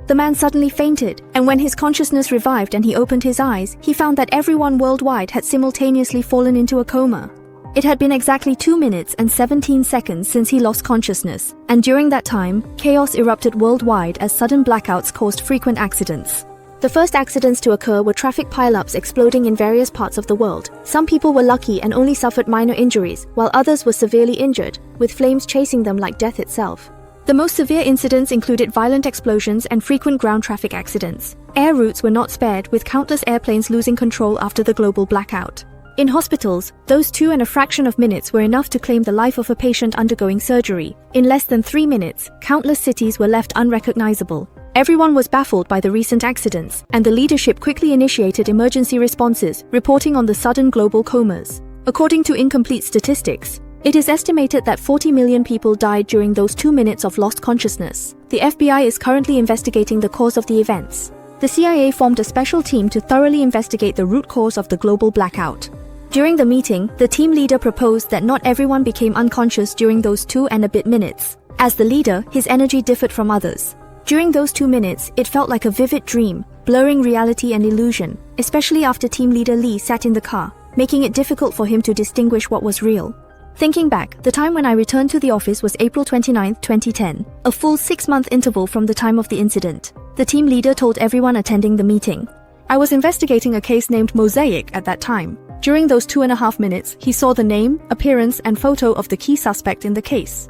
The man suddenly fainted, and when his consciousness revived and he opened his eyes, he found that everyone worldwide had simultaneously fallen into a coma. It had been exactly 2 minutes and 17 seconds since he lost consciousness, and during that time, chaos erupted worldwide as sudden blackouts caused frequent accidents. The first accidents to occur were traffic pileups exploding in various parts of the world. Some people were lucky and only suffered minor injuries, while others were severely injured, with flames chasing them like death itself. The most severe incidents included violent explosions and frequent ground traffic accidents. Air routes were not spared, with countless airplanes losing control after the global blackout. In hospitals, those 2 and a fraction of minutes were enough to claim the life of a patient undergoing surgery. In less than 3 minutes, countless cities were left unrecognizable. Everyone was baffled by the recent accidents, and the leadership quickly initiated emergency responses, reporting on the sudden global comas. According to incomplete statistics, it is estimated that 40 million people died during those 2 minutes of lost consciousness. The FBI is currently investigating the cause of the events. The CIA formed a special team to thoroughly investigate the root cause of the global blackout. During the meeting, the team leader proposed that not everyone became unconscious during those 2 and a bit minutes. As the leader, his energy differed from others. During those 2 minutes, it felt like a vivid dream, blurring reality and illusion, especially after team leader Lee sat in the car, making it difficult for him to distinguish what was real. Thinking back, the time when I returned to the office was April 29, 2010, a full 6-month interval from the time of the incident. The team leader told everyone attending the meeting. I was investigating a case named Mosaic at that time. During those 2.5 minutes, he saw the name, appearance, and photo of the key suspect in the case.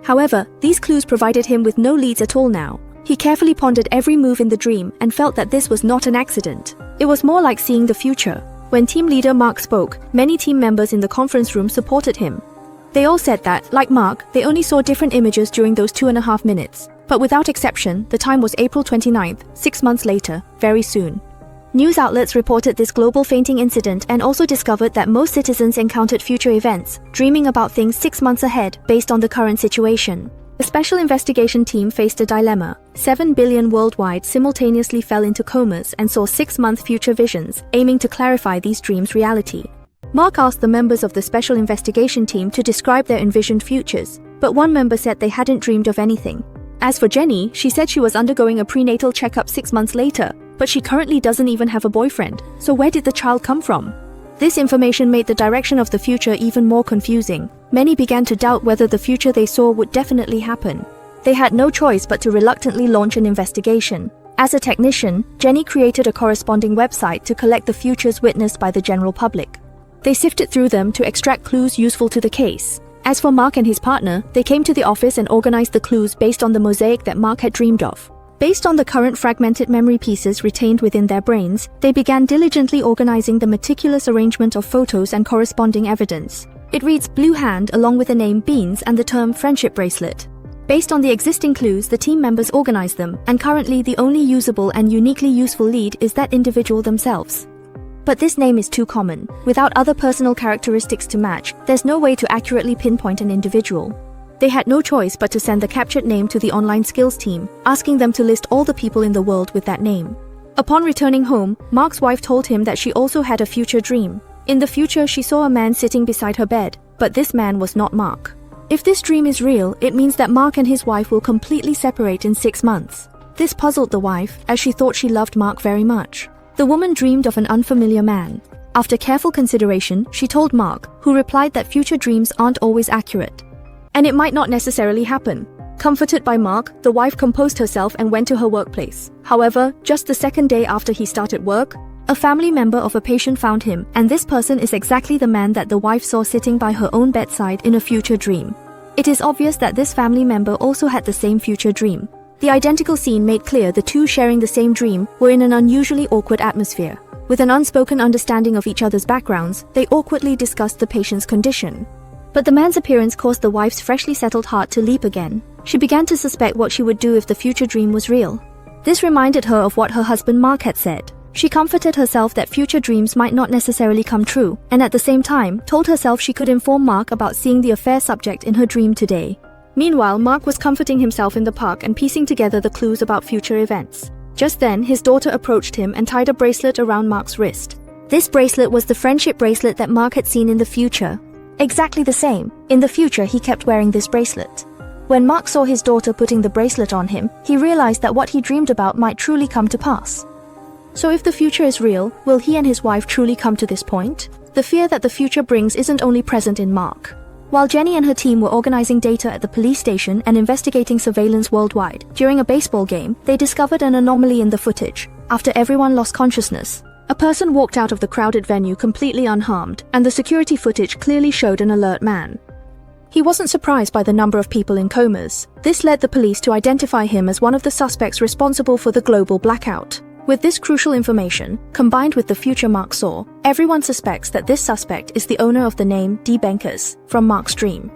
However, these clues provided him with no leads at all now. He carefully pondered every move in the dream and felt that this was not an accident. It was more like seeing the future. When team leader Mark spoke, many team members in the conference room supported him. They all said that, like Mark, they only saw different images during those 2.5 minutes. But without exception, the time was April 29th, 6 months later, very soon. News outlets reported this global fainting incident and also discovered that most citizens encountered future events, dreaming about things 6 months ahead based on the current situation. The special investigation team faced a dilemma. 7 billion worldwide simultaneously fell into comas and saw 6-month future visions, aiming to clarify these dreams' reality. Mark asked the members of the special investigation team to describe their envisioned futures, but one member said they hadn't dreamed of anything. As for Jenny, she said she was undergoing a prenatal checkup 6 months later, but she currently doesn't even have a boyfriend, so where did the child come from? This information made the direction of the future even more confusing. Many began to doubt whether the future they saw would definitely happen. They had no choice but to reluctantly launch an investigation. As a technician, Jenny created a corresponding website to collect the futures witnessed by the general public. They sifted through them to extract clues useful to the case. As for Mark and his partner, they came to the office and organized the clues based on the mosaic that Mark had dreamed of. Based on the current fragmented memory pieces retained within their brains, they began diligently organizing the meticulous arrangement of photos and corresponding evidence. It reads Blue Hand along with the name Beans and the term Friendship Bracelet. Based on the existing clues, the team members organized them, and currently the only usable and uniquely useful lead is that individual themselves. But this name is too common. Without other personal characteristics to match, there's no way to accurately pinpoint an individual. They had no choice but to send the captured name to the online skills team, asking them to list all the people in the world with that name. Upon returning home, Mark's wife told him that she also had a future dream. In the future, she saw a man sitting beside her bed, but this man was not Mark. If this dream is real, it means that Mark and his wife will completely separate in 6 months. This puzzled the wife, as she thought she loved Mark very much. The woman dreamed of an unfamiliar man. After careful consideration, she told Mark, who replied that future dreams aren't always accurate. And it might not necessarily happen. Comforted by Mark, the wife composed herself and went to her workplace. However, just the second day after he started work, a family member of a patient found him, and this person is exactly the man that the wife saw sitting by her own bedside in a future dream. It is obvious that this family member also had the same future dream. The identical scene made clear the two sharing the same dream were in an unusually awkward atmosphere. With an unspoken understanding of each other's backgrounds, they awkwardly discussed the patient's condition. But the man's appearance caused the wife's freshly settled heart to leap again. She began to suspect what she would do if the future dream was real. This reminded her of what her husband Mark had said. She comforted herself that future dreams might not necessarily come true, and at the same time, told herself she could inform Mark about seeing the affair subject in her dream today. Meanwhile, Mark was comforting himself in the park and piecing together the clues about future events. Just then, his daughter approached him and tied a bracelet around Mark's wrist. This bracelet was the friendship bracelet that Mark had seen in the future. Exactly the same. In the future, he kept wearing this bracelet. When Mark saw his daughter putting the bracelet on him, he realized that what he dreamed about might truly come to pass. So if the future is real, will he and his wife truly come to this point? The fear that the future brings isn't only present in Mark. While Jenny and her team were organizing data at the police station and investigating surveillance worldwide, during a baseball game, they discovered an anomaly in the footage. After everyone lost consciousness, a person walked out of the crowded venue completely unharmed, and the security footage clearly showed an alert man. He wasn't surprised by the number of people in comas. This led the police to identify him as one of the suspects responsible for the global blackout. With this crucial information, combined with the future Mark saw, everyone suspects that this suspect is the owner of the name D. Benkers from Mark's dream.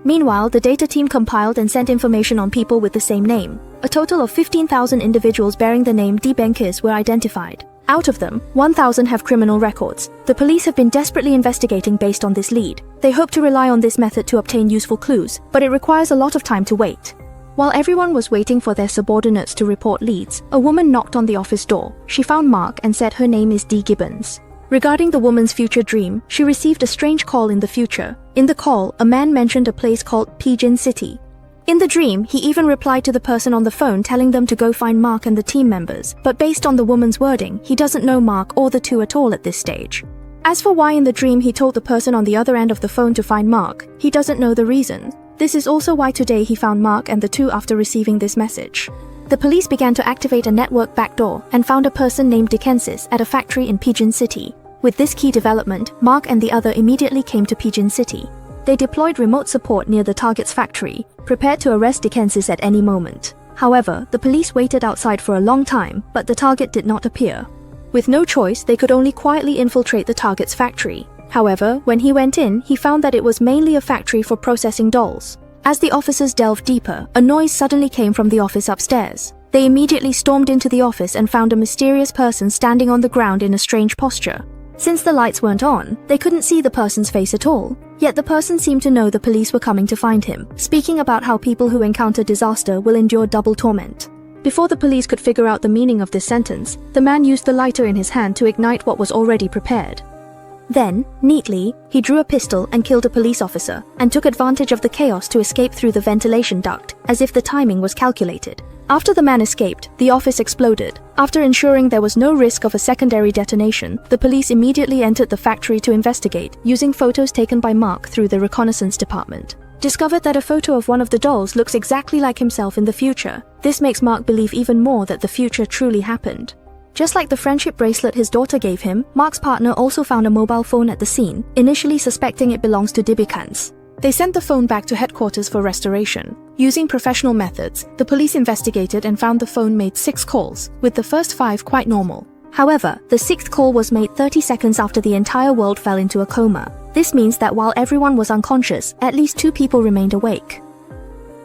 Meanwhile, the data team compiled and sent information on people with the same name. A total of 15,000 individuals bearing the name D. Benkers were identified. Out of them, 1,000 have criminal records. The police have been desperately investigating based on this lead. They hope to rely on this method to obtain useful clues, but it requires a lot of time to wait. While everyone was waiting for their subordinates to report leads, a woman knocked on the office door. She found Mark and said her name is Dee Gibbons. Regarding the woman's future dream, she received a strange call in the future. In the call, a man mentioned a place called Pigeon City. In the dream, he even replied to the person on the phone telling them to go find Mark and the team members, but based on the woman's wording, he doesn't know Mark or the two at all at this stage. As for why in the dream he told the person on the other end of the phone to find Mark, he doesn't know the reason. This is also why today he found Mark and the two after receiving this message. The police began to activate a network backdoor and found a person named Dickensis at a factory in Pigeon City. With this key development, Mark and the other immediately came to Pigeon City. They deployed remote support near the target's factory, prepared to arrest Dickensis at any moment. However, the police waited outside for a long time, but the target did not appear. With no choice, they could only quietly infiltrate the target's factory. However, when he went in, he found that it was mainly a factory for processing dolls. As the officers delved deeper, a noise suddenly came from the office upstairs. They immediately stormed into the office and found a mysterious person standing on the ground in a strange posture. Since the lights weren't on, they couldn't see the person's face at all. Yet the person seemed to know the police were coming to find him, speaking about how people who encounter disaster will endure double torment. Before the police could figure out the meaning of this sentence, the man used the lighter in his hand to ignite what was already prepared. Then, neatly, he drew a pistol and killed a police officer, and took advantage of the chaos to escape through the ventilation duct, as if the timing was calculated. After the man escaped, the office exploded. After ensuring there was no risk of a secondary detonation, the police immediately entered the factory to investigate, using photos taken by Mark through the reconnaissance department. Discovered that a photo of one of the dolls looks exactly like himself in the future. This makes Mark believe even more that the future truly happened. Just like the friendship bracelet his daughter gave him, Mark's partner also found a mobile phone at the scene, initially suspecting it belongs to Dibikans. They sent the phone back to headquarters for restoration. Using professional methods, the police investigated and found the phone made 6 calls, with the first 5 quite normal. However, the 6th call was made 30 seconds after the entire world fell into a coma. This means that while everyone was unconscious, at least 2 people remained awake.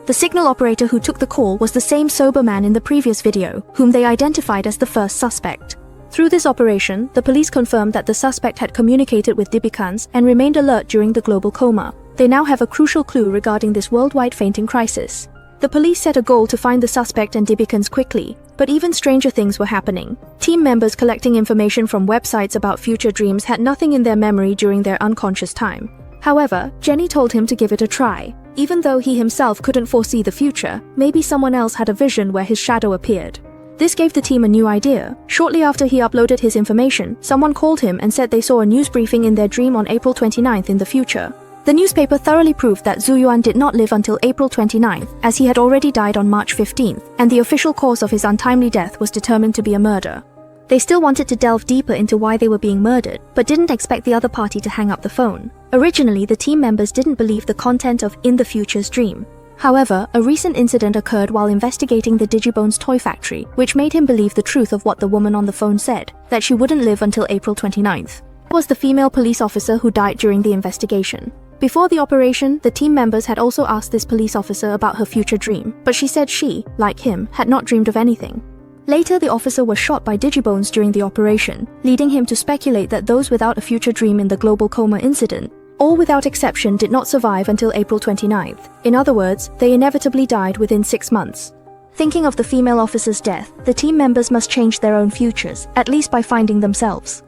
The signal operator who took the call was the same sober man in the previous video, whom they identified as the first suspect. Through this operation, the police confirmed that the suspect had communicated with Dibikans and remained alert during the global coma. They now have a crucial clue regarding this worldwide fainting crisis. The police set a goal to find the suspect and Dibikans quickly, but even stranger things were happening. Team members collecting information from websites about future dreams had nothing in their memory during their unconscious time. However, Jenny told him to give it a try. Even though he himself couldn't foresee the future, maybe someone else had a vision where his shadow appeared. This gave the team a new idea. Shortly after he uploaded his information, someone called him and said they saw a news briefing in their dream on April 29th in the future. The newspaper thoroughly proved that Zhu Yuan did not live until April 29th, as he had already died on March 15th, and the official cause of his untimely death was determined to be a murder. They still wanted to delve deeper into why they were being murdered, but didn't expect the other party to hang up the phone. Originally, the team members didn't believe the content of In the Future's dream. However, a recent incident occurred while investigating the Digibone's toy factory, which made him believe the truth of what the woman on the phone said, that she wouldn't live until April 29th. It was the female police officer who died during the investigation. Before the operation, the team members had also asked this police officer about her future dream, but she said she, like him, had not dreamed of anything. Later, the officer was shot by Digibones during the operation, leading him to speculate that those without a future dream in the global coma incident, all without exception, did not survive until April 29th. In other words, they inevitably died within 6 months. Thinking of the female officer's death, the team members must change their own futures, at least by finding themselves.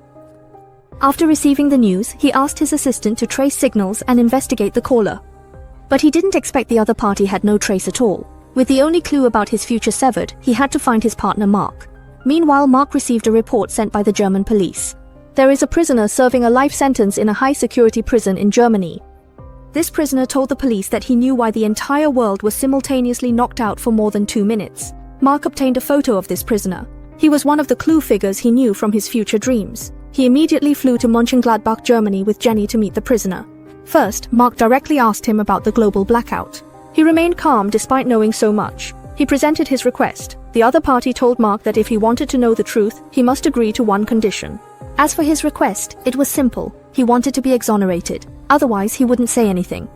After receiving the news, he asked his assistant to trace signals and investigate the caller. But he didn't expect the other party had no trace at all. With the only clue about his future severed, he had to find his partner Mark. Meanwhile, Mark received a report sent by the German police. There is a prisoner serving a life sentence in a high-security prison in Germany. This prisoner told the police that he knew why the entire world was simultaneously knocked out for more than 2 minutes. Mark obtained a photo of this prisoner. He was one of the clue figures he knew from his future dreams. He immediately flew to Mönchengladbach, Germany with Jenny to meet the prisoner. First, Mark directly asked him about the global blackout. He remained calm despite knowing so much. He presented his request. The other party told Mark that if he wanted to know the truth, he must agree to one condition. As for his request, it was simple. He wanted to be exonerated. Otherwise, he wouldn't say anything.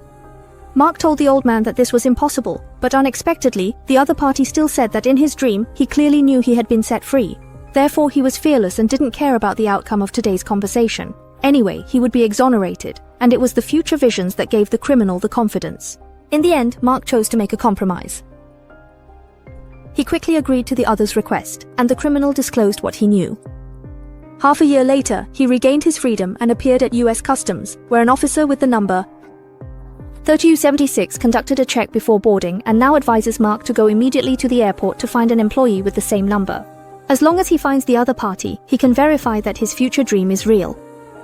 Mark told the old man that this was impossible, but unexpectedly, the other party still said that in his dream, he clearly knew he had been set free. Therefore, he was fearless and didn't care about the outcome of today's conversation. Anyway, he would be exonerated, and it was the future visions that gave the criminal the confidence. In the end, Mark chose to make a compromise. He quickly agreed to the other's request, and the criminal disclosed what he knew. Half a year later, he regained his freedom and appeared at US Customs, where an officer with the number 3276 conducted a check before boarding and now advises Mark to go immediately to the airport to find an employee with the same number. As long as he finds the other party, he can verify that his future dream is real.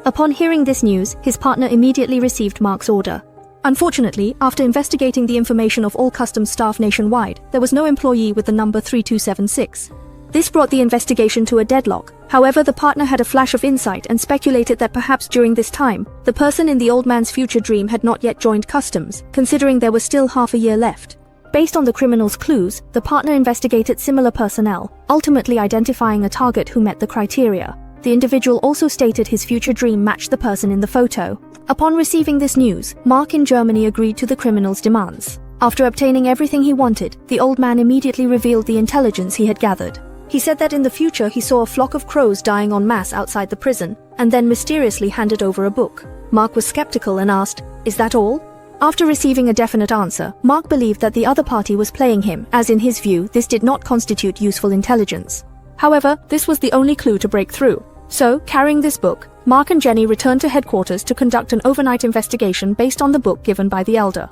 Upon hearing this news, his partner immediately received Mark's order. Unfortunately, after investigating the information of all customs staff nationwide, there was no employee with the number 3276. This brought the investigation to a deadlock. However, the partner had a flash of insight and speculated that perhaps during this time, the person in the old man's future dream had not yet joined customs, considering there was still half a year left. Based on the criminal's clues, the partner investigated similar personnel, ultimately identifying a target who met the criteria. The individual also stated his future dream matched the person in the photo. Upon receiving this news, Mark in Germany agreed to the criminal's demands. After obtaining everything he wanted, the old man immediately revealed the intelligence he had gathered. He said that in the future he saw a flock of crows dying en masse outside the prison, and then mysteriously handed over a book. Mark was skeptical and asked, "Is that all?" After receiving a definite answer, Mark believed that the other party was playing him, as in his view, this did not constitute useful intelligence. However, this was the only clue to break through. So, carrying this book, Mark and Jenny returned to headquarters to conduct an overnight investigation based on the book given by the elder.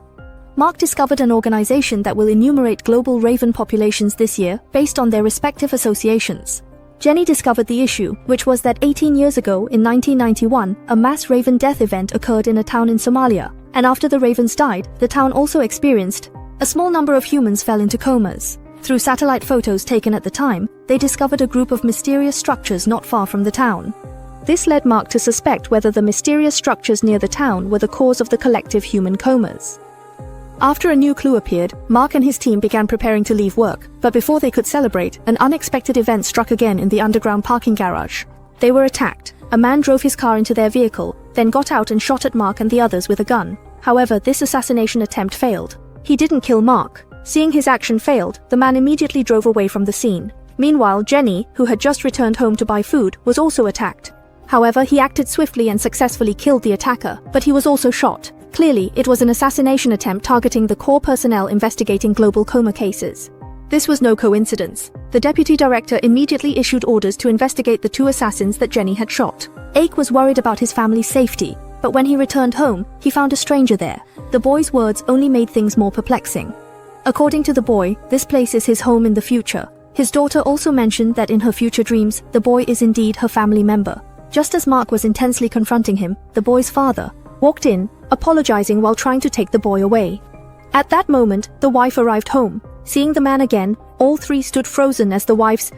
Mark discovered an organization that will enumerate global raven populations this year based on their respective associations. Jenny discovered the issue, which was that 18 years ago, in 1991, a mass raven death event occurred in a town in Somalia, and after the ravens died, the town also experienced a small number of humans fell into comas. Through satellite photos taken at the time, they discovered a group of mysterious structures not far from the town. This led Mark to suspect whether the mysterious structures near the town were the cause of the collective human comas. After a new clue appeared, Mark and his team began preparing to leave work, but before they could celebrate, an unexpected event struck again in the underground parking garage. They were attacked. A man drove his car into their vehicle, then got out and shot at Mark and the others with a gun. However, this assassination attempt failed. He didn't kill Mark. Seeing his action failed, the man immediately drove away from the scene. Meanwhile, Jenny, who had just returned home to buy food, was also attacked. However, he acted swiftly and successfully killed the attacker, but he was also shot. Clearly, it was an assassination attempt targeting the core personnel investigating global coma cases. This was no coincidence. The deputy director immediately issued orders to investigate the 2 assassins that Jenny had shot. Ake was worried about his family's safety, but when he returned home, he found a stranger there. The boy's words only made things more perplexing. According to the boy, this place is his home in the future. His daughter also mentioned that in her future dreams, the boy is indeed her family member. Just as Mark was intensely confronting him, the boy's father walked in, apologizing while trying to take the boy away. At that moment, the wife arrived home. Seeing the man again, all 3 stood frozen as the wife's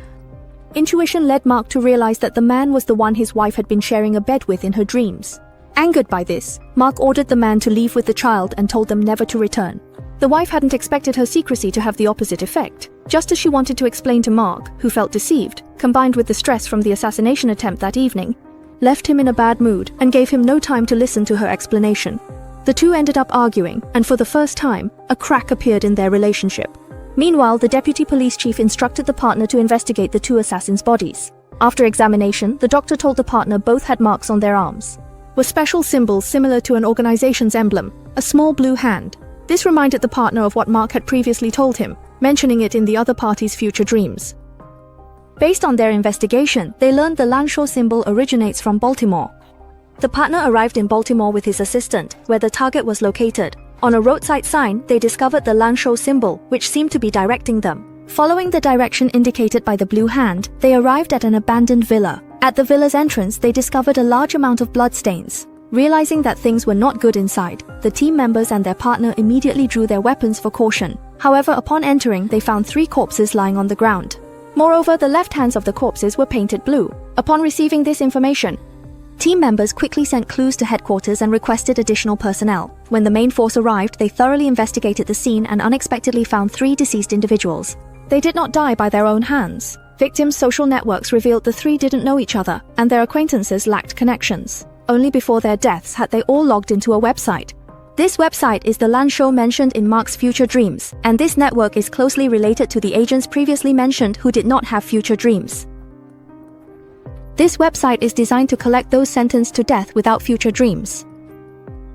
intuition led Mark to realize that the man was the one his wife had been sharing a bed with in her dreams. Angered by this, Mark ordered the man to leave with the child and told them never to return. The wife hadn't expected her secrecy to have the opposite effect. Just as she wanted to explain to Mark, who felt deceived, combined with the stress from the assassination attempt that evening, left him in a bad mood and gave him no time to listen to her explanation. The 2 ended up arguing, and for the first time, a crack appeared in their relationship. Meanwhile, the deputy police chief instructed the partner to investigate the 2 assassins' bodies. After examination, the doctor told the partner both had marks on their arms, with special symbols similar to an organization's emblem, a small blue hand. This reminded the partner of what Mark had previously told him, mentioning it in the other party's future dreams. Based on their investigation, they learned the Lanshaw symbol originates from Baltimore. The partner arrived in Baltimore with his assistant, where the target was located. On a roadside sign, they discovered the Lansho symbol, which seemed to be directing them. Following the direction indicated by the blue hand, they arrived at an abandoned villa. At the villa's entrance, they discovered a large amount of bloodstains. Realizing that things were not good inside, the team members and their partner immediately drew their weapons for caution. However, upon entering, they found 3 corpses lying on the ground. Moreover, the left hands of the corpses were painted blue. Upon receiving this information, team members quickly sent clues to headquarters and requested additional personnel. When the main force arrived, they thoroughly investigated the scene and unexpectedly found 3 deceased individuals. They did not die by their own hands. Victims' social networks revealed the 3 didn't know each other, and their acquaintances lacked connections. Only before their deaths had they all logged into a website. This website is the Lansho mentioned in Mark's future dreams, and this network is closely related to the agents previously mentioned who did not have future dreams. This website is designed to collect those sentenced to death without future dreams.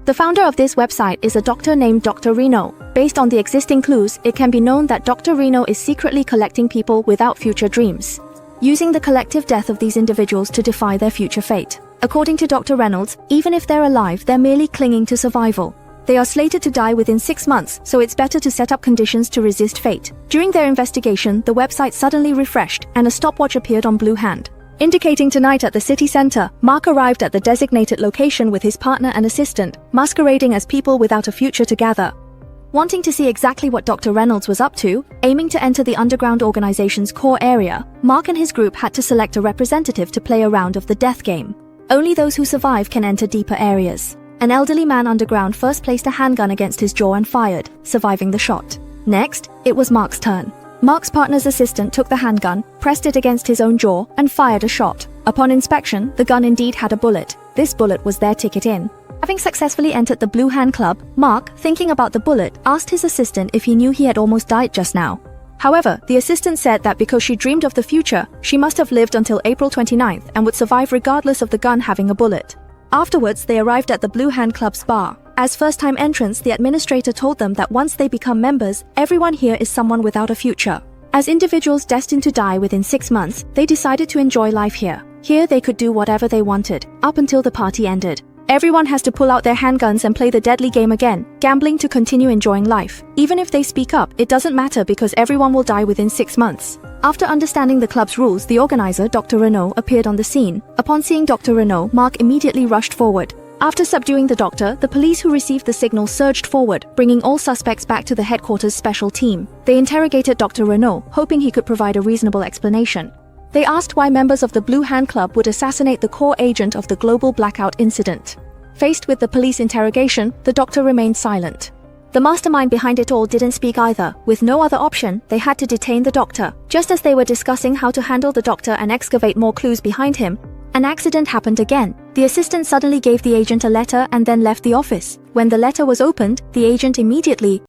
The founder of this website is a doctor named Dr. Reno. Based on the existing clues, it can be known that Dr. Reno is secretly collecting people without future dreams, using the collective death of these individuals to defy their future fate. According to Dr. Reynolds, even if they're alive, they're merely clinging to survival. They are slated to die within 6 months, so it's better to set up conditions to resist fate. During their investigation, the website suddenly refreshed, and a stopwatch appeared on Blue Hand, indicating tonight at the city center. Mark arrived at the designated location with his partner and assistant, masquerading as people without a future to gather. Wanting to see exactly what Dr. Reynolds was up to, aiming to enter the underground organization's core area, Mark and his group had to select a representative to play a round of the death game. Only those who survive can enter deeper areas. An elderly man underground first placed a handgun against his jaw and fired, surviving the shot. Next, it was Mark's turn. Mark's partner's assistant took the handgun, pressed it against his own jaw, and fired a shot. Upon inspection, the gun indeed had a bullet. This bullet was their ticket in. Having successfully entered the Blue Hand Club, Mark, thinking about the bullet, asked his assistant if he knew he had almost died just now. However, the assistant said that because she dreamed of the future, she must have lived until April 29th and would survive regardless of the gun having a bullet. Afterwards, they arrived at the Blue Hand Club's bar. As first-time entrants, the administrator told them that once they become members, everyone here is someone without a future. As individuals destined to die within 6 months, they decided to enjoy life here. Here they could do whatever they wanted, up until the party ended. Everyone has to pull out their handguns and play the deadly game again, gambling to continue enjoying life. Even if they speak up, it doesn't matter because everyone will die within 6 months. After understanding the club's rules, the organizer, Dr. Renault, appeared on the scene. Upon seeing Dr. Renault, Mark immediately rushed forward. After subduing the doctor, the police who received the signal surged forward, bringing all suspects back to the headquarters special team. They interrogated Dr. Renault, hoping he could provide a reasonable explanation. They asked why members of the Blue Hand Club would assassinate the core agent of the global blackout incident. Faced with the police interrogation, the doctor remained silent. The mastermind behind it all didn't speak either. With no other option, they had to detain the doctor. Just as they were discussing how to handle the doctor and excavate more clues behind him, an accident happened again. The assistant suddenly gave the agent a letter and then left the office. When the letter was opened, the agent immediately